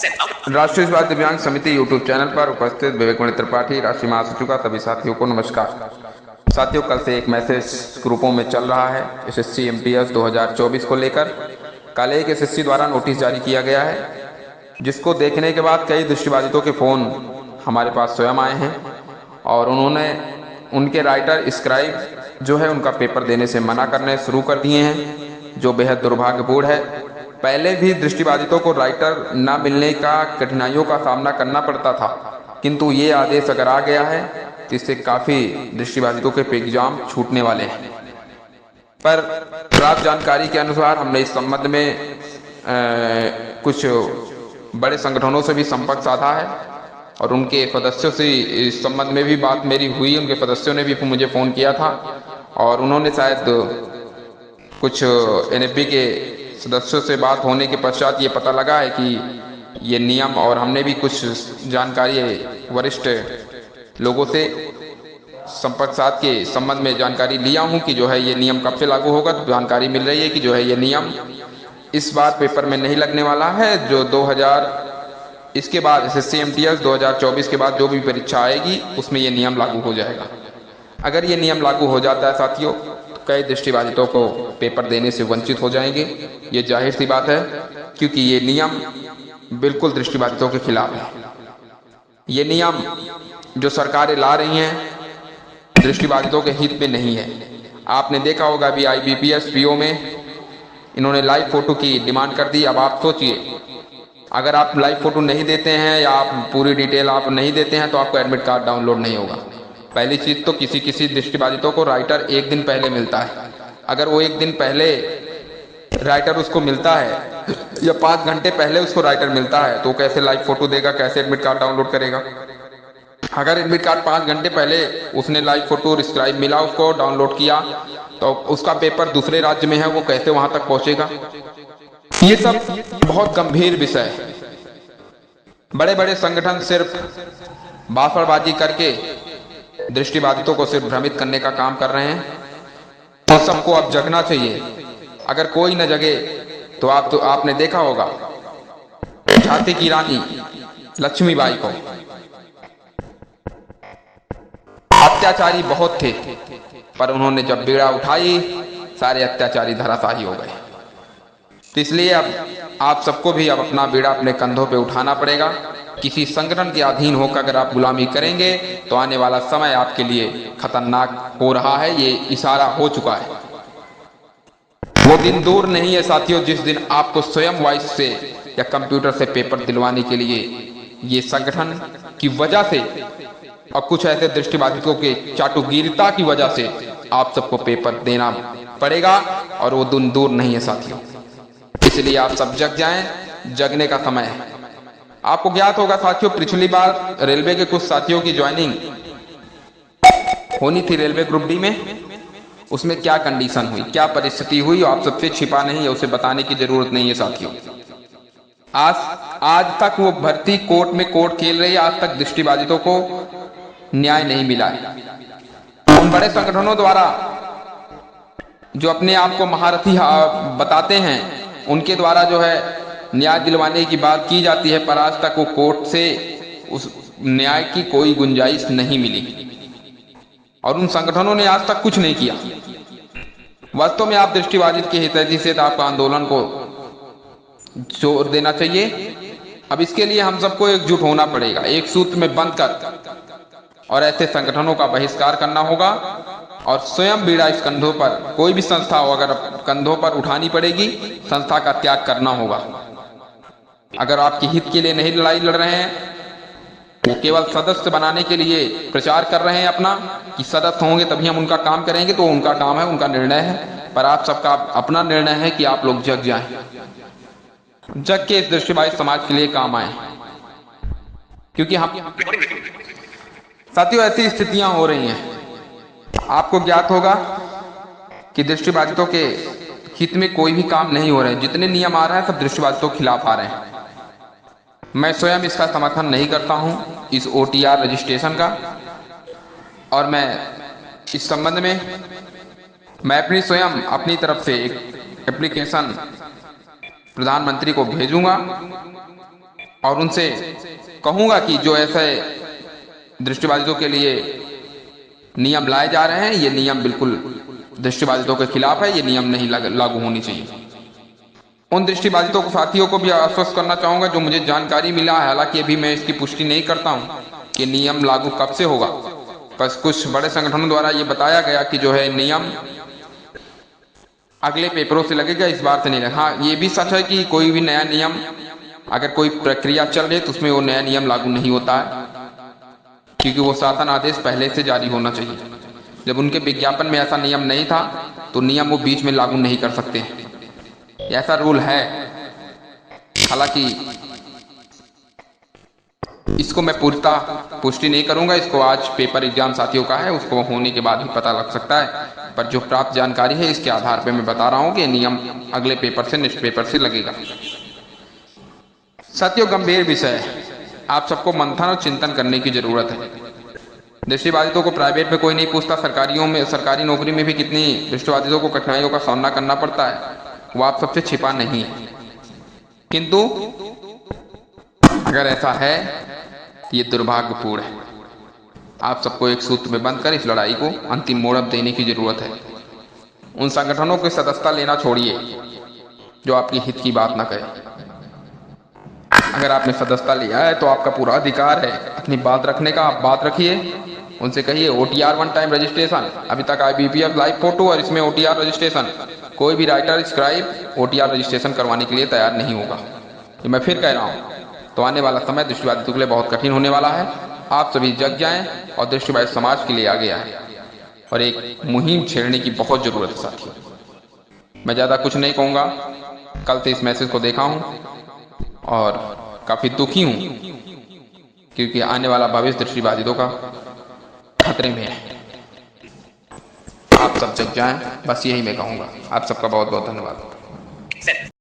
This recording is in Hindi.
राष्ट्रीय स्वास्थ्य दिव्यांग समिति यूट्यूब चैनल पर उपस्थित विवेकमणि त्रिपाठी, राष्ट्रीय महासचिव का सभी साथियों को नमस्कार। साथियों, कल से एक मैसेज ग्रुपों में चल रहा है एसएससी एमटीएस 2024 को लेकर। कल एक एसएससी द्वारा नोटिस जारी किया गया है, जिसको देखने के बाद कई दृष्टिबाधितों के फ़ोन हमारे पास स्वयं आए हैं और उन्होंने उनके राइटर स्क्राइब जो है उनका पेपर देने से मना करने शुरू कर दिए हैं, जो बेहद दुर्भाग्यपूर्ण है। पहले भी दृष्टिबाधितों को राइटर न मिलने का कठिनाइयों का सामना करना पड़ता था, किंतु ये आदेश अगर आ गया है तो इससे काफ़ी दृष्टिबाधितों के एग्जाम छूटने वाले हैं। पर प्राप्त जानकारी के अनुसार हमने इस संबंध में कुछ बड़े संगठनों से भी संपर्क साधा है और उनके सदस्यों से इस संबंध में भी बात मेरी हुई। उनके सदस्यों ने भी मुझे फ़ोन किया था और उन्होंने शायद कुछ एनएफबी के सदस्यों से बात होने के पश्चात ये पता लगा है कि ये नियम, और हमने भी कुछ जानकारी वरिष्ठ लोगों से संपर्क साध के संबंध में जानकारी लिया हूँ कि जो है ये नियम कब से लागू होगा। तो जानकारी मिल रही है कि जो है ये नियम इस बार पेपर में नहीं लगने वाला है। जो 2000 इसके बाद एसएससी एमटीएस 2024 के बाद जो भी परीक्षा आएगी उसमें ये नियम लागू हो जाएगा। अगर ये नियम लागू हो जाता है साथियों, कई दृष्टिबाधितों को पेपर देने से वंचित हो जाएंगे। ये जाहिर सी बात है, क्योंकि ये नियम बिल्कुल दृष्टिबाधितों के खिलाफ है। ये नियम जो सरकारें ला रही हैं दृष्टिबाधितों के हित में नहीं है। आपने देखा होगा अभी आईबीपीएस पीओ में इन्होंने लाइव फोटो की डिमांड कर दी। अब आप सोचिए, अगर आप लाइव फोटो नहीं देते हैं या आप पूरी डिटेल आप नहीं देते हैं तो आपको एडमिट कार्ड डाउनलोड नहीं होगा। पहली चीज़ तो किसी दृष्टिबाधितों को राइटर एक दिन पहले मिलता है। अगर वो एक दिन पहले राइटर उसको मिलता है या 5 घंटे पहले उसको राइटर मिलता है तो कैसे लाइव फोटो देगा, कैसे एडमिट कार्ड डाउनलोड करेगा। अगर एडमिट कार्ड 5 घंटे पहले उसने लाइव फोटो स्क्राइब मिला, उसको डाउनलोड किया, तो उसका पेपर दूसरे राज्य में है, वो कैसे वहां तक पहुंचेगा। ये सब बहुत गंभीर विषय है। बड़े बड़े संगठन सिर्फ बाफड़बाजी करके दृष्टिबाधितों को सिर्फ भ्रमित करने का काम कर रहे हैं। तो सबको अब जगना चाहिए। अगर कोई न जगे तो आपने देखा होगा झांसी की रानी लक्ष्मीबाई को अत्याचारी बहुत थे, पर उन्होंने जब बीड़ा उठाई सारे अत्याचारी धराशायी हो गए। तो इसलिए अब आप सबको भी अब अपना बीड़ा अपने कंधों पे उठाना पड़ेगा। किसी संगठन के अधीन होकर अगर आप गुलामी करेंगे तो आने वाला समय आपके लिए खतरनाक हो रहा है। ये इशारा हो चुका है। वो दिन दूर नहीं है साथियों जिस दिन आपको स्वयं वॉइस से या कंप्यूटर से पेपर दिलवाने के लिए ये संगठन की वजह से और कुछ ऐसे दृष्टिबाधितों के चाटुगिरता की वजह से आप सबको पेपर देना पड़ेगा, और वो दिन दूर नहीं है साथियों। इसलिए आप सब जग जाएं, जगने का समय है। आपको ज्ञात होगा साथियों, पिछली बार रेलवे के कुछ साथियों की ज्वाइनिंग होनी थी रेलवे ग्रुप डी में। उसमें क्या कंडीशन हुई, क्या परिस्थिति हुई, आप सबसे छिपा नहीं है, उसे बताने की जरूरत नहीं है साथियों। आज तक वो भर्ती कोर्ट में कोर्ट खेल रही है। आज तक दृष्टिबाधितों को न्याय नहीं मिला है। उन बड़े संगठनों द्वारा जो अपने आप को महारथी बताते हैं, उनके द्वारा जो है न्याय दिलवाने की बात की जाती है, पर आज तक वो कोर्ट से उस न्याय की कोई गुंजाइश नहीं मिली और उन संगठनों ने आज तक कुछ नहीं किया। वास्तव में आप दृष्टिबाधित के हितैषी से आपका आंदोलन को जोर देना चाहिए। अब इसके लिए हम सबको एकजुट होना पड़ेगा, एक सूत्र में बंध कर, और ऐसे संगठनों का बहिष्कार करना होगा और स्वयं बीड़ा इस कंधों पर, कोई भी संस्था हो अगर कंधों पर उठानी पड़ेगी, संस्था का त्याग करना होगा। अगर आपके हित के लिए नहीं लड़ाई लड़ रहे हैं, वो केवल सदस्य बनाने के लिए प्रचार कर रहे हैं अपना कि सदस्य होंगे तभी हम उनका काम करेंगे, तो उनका काम है, उनका निर्णय है। पर आप सबका अपना निर्णय है कि आप लोग जग जाएं, जग के इस दृष्टिबाधित समाज के लिए काम आए। क्योंकि हम साथियों ऐसी स्थितियां हो रही हैं, आपको ज्ञात होगा कि दृष्टिबाधितों के हित में कोई भी काम नहीं हो रहे हैं। जितने नियम आ रहे हैं सब दृष्टिबाधितों के खिलाफ आ रहे हैं। मैं स्वयं इसका समर्थन नहीं करता हूं, इस OTR रजिस्ट्रेशन का, और मैं इस संबंध में अपनी स्वयं अपनी तरफ से एक एप्लीकेशन प्रधानमंत्री को भेजूंगा और उनसे कहूंगा कि जो ऐसे दृष्टिबाधितों के लिए नियम लाए जा रहे हैं, ये नियम बिल्कुल दृष्टिबाधितों के खिलाफ है, ये नियम नहीं लागू होनी चाहिए। उन दृष्टिबाधितों को साथियों को भी आश्वस्त करना चाहूंगा जो मुझे जानकारी मिला है, हालांकि अभी मैं इसकी पुष्टि नहीं करता हूं कि नियम लागू कब से होगा, बस कुछ बड़े संगठनों द्वारा ये बताया गया कि जो है नियम अगले पेपरों से लगेगा, इस बार से नहीं लगेगा। हाँ, ये भी सच है कि कोई भी नया नियम अगर कोई प्रक्रिया चल रही है तो उसमें वो नया नियम लागू नहीं होता है, क्योंकि वो शासन आदेश पहले से जारी होना चाहिए। जब उनके विज्ञापन में ऐसा नियम नहीं था तो नियम वो बीच में लागू नहीं कर सकते, ऐसा रूल है। हालांकि इसको मैं पूर्णतः पुष्टि नहीं करूंगा, इसको आज पेपर एग्जाम साथियों का है, उसको होने के बाद ही पता लग सकता है, पर जो प्राप्त जानकारी है इसके आधार पर मैं बता रहा हूं कि नियम अगले पेपर से नेक्स्ट पेपर से लगेगा। साथियों, गंभीर विषय है, आप सबको मंथन और चिंतन करने की जरूरत है। दृष्टिबाधितों को प्राइवेट में कोई नहीं पूछता, सरकारी नौकरी में भी कितनी दृष्टिबाधितों को कठिनाइयों का सामना करना पड़ता है, वो आप सबसे छिपा नहीं है। किंतु अगर ऐसा है तो ये दुर्भाग्यपूर्ण है। आप सबको एक सूत्र में बंद कर इस लड़ाई को अंतिम मोड़ देने की जरूरत है। उन संगठनों की सदस्यता लेना छोड़िए जो आपके हित की बात ना कहे। अगर आपने सदस्यता लिया है तो आपका पूरा अधिकार है अपनी बात रखने का, आप बात रखिए, उनसे कहिए OTR 1 टाइम रजिस्ट्रेशन, अभी तक IBPF लाइव फोटो और इसमें OTR रजिस्ट्रेशन, कोई भी राइटर स्क्राइब OTR रजिस्ट्रेशन करवाने के लिए तैयार नहीं होगा। ये मैं फिर कह रहा हूँ, तो आने वाला समय दृष्टिबाधितों के लिए बहुत कठिन होने वाला है। आप सभी जग जाएं और दृष्टिबाधित समाज के लिए आगे आए और एक मुहिम छेड़ने की बहुत जरूरत है साथियों। मैं ज्यादा कुछ नहीं कहूंगा, कल से इस मैसेज को देखा हूं और काफी दुखी हूं, क्योंकि आने वाला भविष्य दृष्टिबाधितों का खतरे में है। आप सब जग जाएं, बस यही मैं कहूंगा। आप सबका बहुत बहुत धन्यवाद।